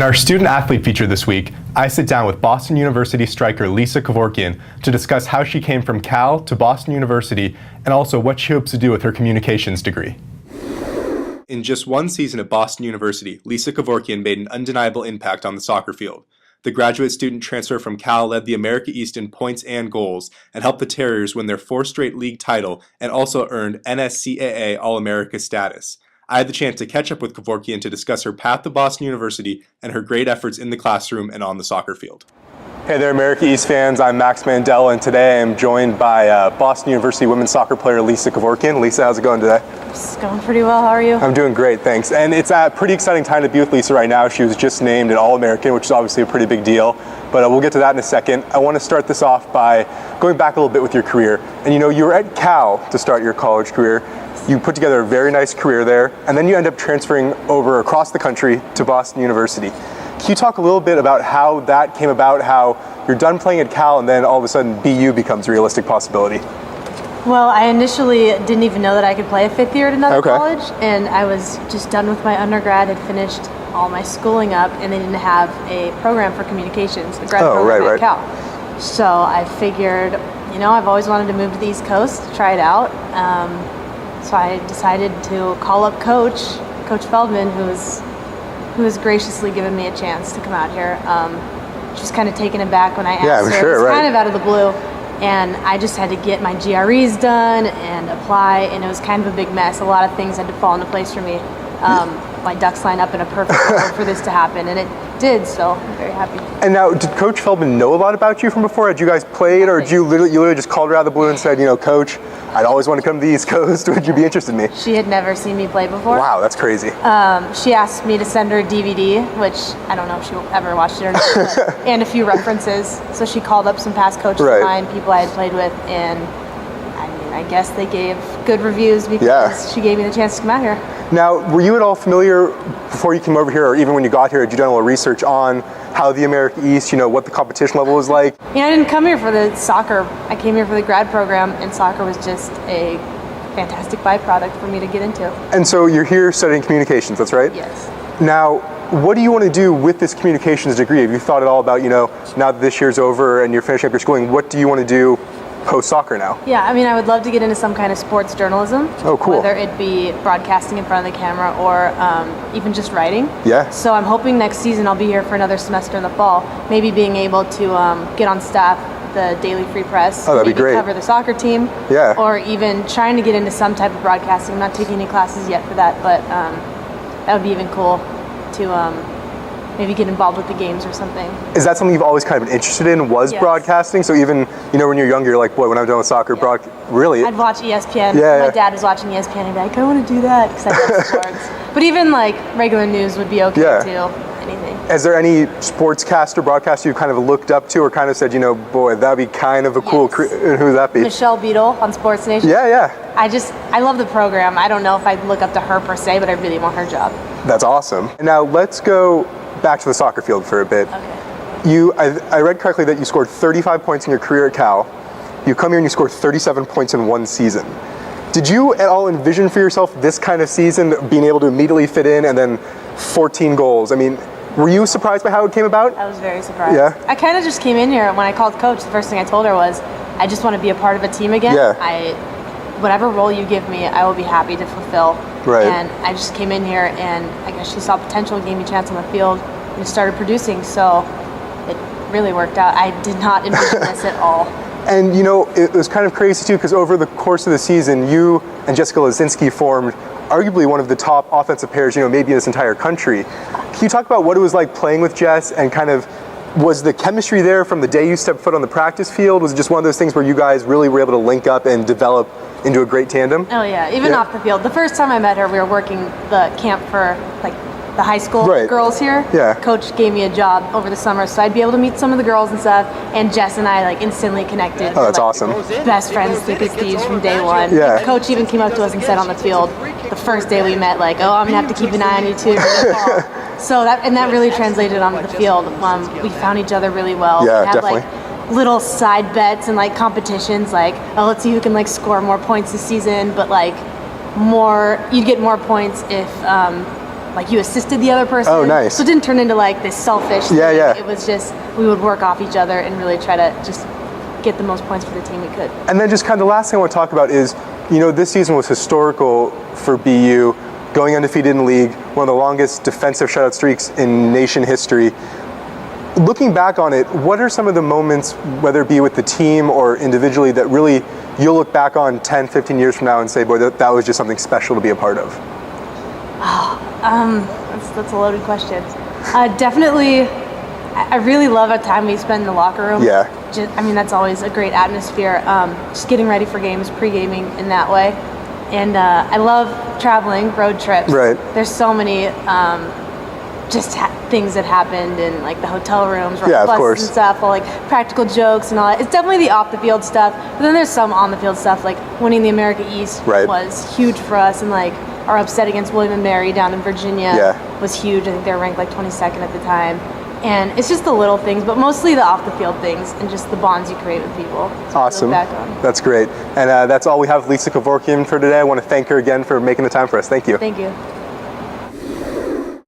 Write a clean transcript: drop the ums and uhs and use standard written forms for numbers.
In our student athlete feature this week, I sit down with Boston University striker Lisa Kevorkian to discuss how she came from Cal to Boston University and also what she hopes to do with her communications degree. In just one season at Boston University, Lisa Kevorkian made an undeniable impact on the soccer field. The graduate student transfer from Cal led the America East in points and goals and helped the Terriers win their fourth straight league title and also earned NSCAA All-America status. I had the chance to catch up with Kevorkian to discuss her path to Boston University and her great efforts in the classroom and on the soccer field. Hey there, America East fans. I'm Max Mandel, and today I'm joined by Boston University women's soccer player Lisa Kevorkian. Lisa, how's it going today? It's going pretty well. How are you? I'm doing great, thanks. And it's a pretty exciting time to be with Lisa right now. She was just named an All-American, which is obviously a pretty big deal. But we'll get to that in a second. I want to start this off by going back a little bit with your career. And you were at Cal to start your college career. You put together a very nice career there, and then you end up transferring over across the country to Boston University. Can you talk a little bit about how that came about, how you're done playing at Cal and then all of a sudden BU becomes a realistic possibility? Well, I initially didn't even know that I could play a fifth year at another college, and I was just done with my undergrad, had finished all my schooling up, and they didn't have a program for communications, a grad program at Cal. So I figured, I've always wanted to move to the East Coast, try it out. So I decided to call up Coach Feldman, who has graciously given me a chance to come out here. She was kind of taken aback when I asked her. It was kind of out of the blue. And I just had to get my GREs done and apply, and it was kind of a big mess. A lot of things had to fall into place for me. My ducks line up in a perfect order for this to happen, and it did, so I'm very happy. And now, did Coach Feldman know a lot about you from before? Had you guys played, or did you literally just called her out of the blue and said, Coach, I'd always want to come to the East Coast. Would you be interested in me? She had never seen me play before. Wow, that's crazy. She asked me to send her a DVD, which I don't know if she ever watched it or not, and a few references. So she called up some past coaches of mine, people I had played with, and I guess they gave good reviews because she gave me the chance to come out here. Now, were you at all familiar before you came over here, or even when you got here, had you done a little research on how the America East, what the competition level was like? I didn't come here for the soccer. I came here for the grad program, and soccer was just a fantastic byproduct for me to get into. And so you're here studying communications, that's right? Yes. Now, what do you want to do with this communications degree? Have you thought at all about, now that this year's over and you're finishing up your schooling, what do you want to do post-soccer now? Yeah, I would love to get into some kind of sports journalism. Oh, cool. Whether it be broadcasting in front of the camera or even just writing. Yeah. So I'm hoping next season I'll be here for another semester in the fall, maybe being able to get on staff the Daily Free Press. Oh, that'd be great. Cover the soccer team. Yeah. Or even trying to get into some type of broadcasting. I'm not taking any classes yet for that, but that would be even cool to maybe get involved with the games or something. Is that something you've always kind of been interested in, was broadcasting? So even, when you're younger, you're like, boy, when I'm done with soccer, really? I'd watch ESPN. Yeah. My dad was watching ESPN and I'd be like, I want to do that because I love sports. But even regular news would be okay too. Anything. Is there any sportscaster, broadcaster you kind of looked up to or kind of said, boy, that'd be kind of a cool who would that be? Michelle Beadle on Sports Nation. Yeah. I love the program. I don't know if I'd look up to her per se, but I really want her job. That's awesome. Now let's go back to the soccer field for a bit. Okay. I read correctly that you scored 35 points in your career at Cal. You come here and you scored 37 points in one season. Did you at all envision for yourself this kind of season, being able to immediately fit in and then 14 goals? Were you surprised by how it came about? I was very surprised. Yeah. I kind of just came in here, when I called Coach, the first thing I told her was, I just want to be a part of a team again. Yeah. Whatever role you give me, I will be happy to fulfill. Right. And I just came in here, and I guess she saw potential, gave me a chance on the field, and started producing. So it really worked out. I did not envision this at all. And it was kind of crazy too, because over the course of the season, you and Jessica Lazinski formed arguably one of the top offensive pairs, maybe in this entire country. Can you talk about what it was like playing with Jess, and kind of, was the chemistry there from the day you stepped foot on the practice field? Was it just one of those things where you guys really were able to link up and develop into a great tandem? Oh yeah, even off the field. The first time I met her, we were working the camp for the high school girls here. Yeah. Coach gave me a job over the summer, so I'd be able to meet some of the girls and stuff, and Jess and I instantly connected. Oh, that's awesome. Best friends, thick as thieves from day one. Yeah. Coach even came up to us and said on the field, the first day we met, I'm gonna have to keep an eye on you too. So that really translated onto the field. We found each other really well. Yeah, we had, definitely. Little side bets and competitions, let's see who can score more points this season, but you'd get more points if like you assisted the other person. Oh, nice. So it didn't turn into like this selfish thing. Yeah. It was just, we would work off each other and really try to just get the most points for the team we could. And then just kind of the last thing I want to talk about is, this season was historical for BU, going undefeated in the league, one of the longest defensive shutout streaks in nation history. Looking back on it, what are some of the moments, whether it be with the team or individually, that really you'll look back on 10, 15 years from now and say, boy, that was just something special to be a part of? That's a loaded question. Definitely, I really love our time we spend in the locker room. Yeah. That's always a great atmosphere. Just getting ready for games, pre-gaming in that way. And I love traveling, road trips. Right. There's so many things that happened in like the hotel rooms, yeah, buses of course. and stuff, or like practical jokes and all that. It's definitely the off the field stuff, but then there's some on the field stuff, like winning the America East was huge for us, and like our upset against William and Mary down in Virginia was huge. I think they were ranked like 22nd at the time. And it's just the little things, but mostly the off the field things and just the bonds you create with people. Awesome. That's great. And that's all we have Lisa Kevorkian for today. I want to thank her again for making the time for us. Thank you. Thank you.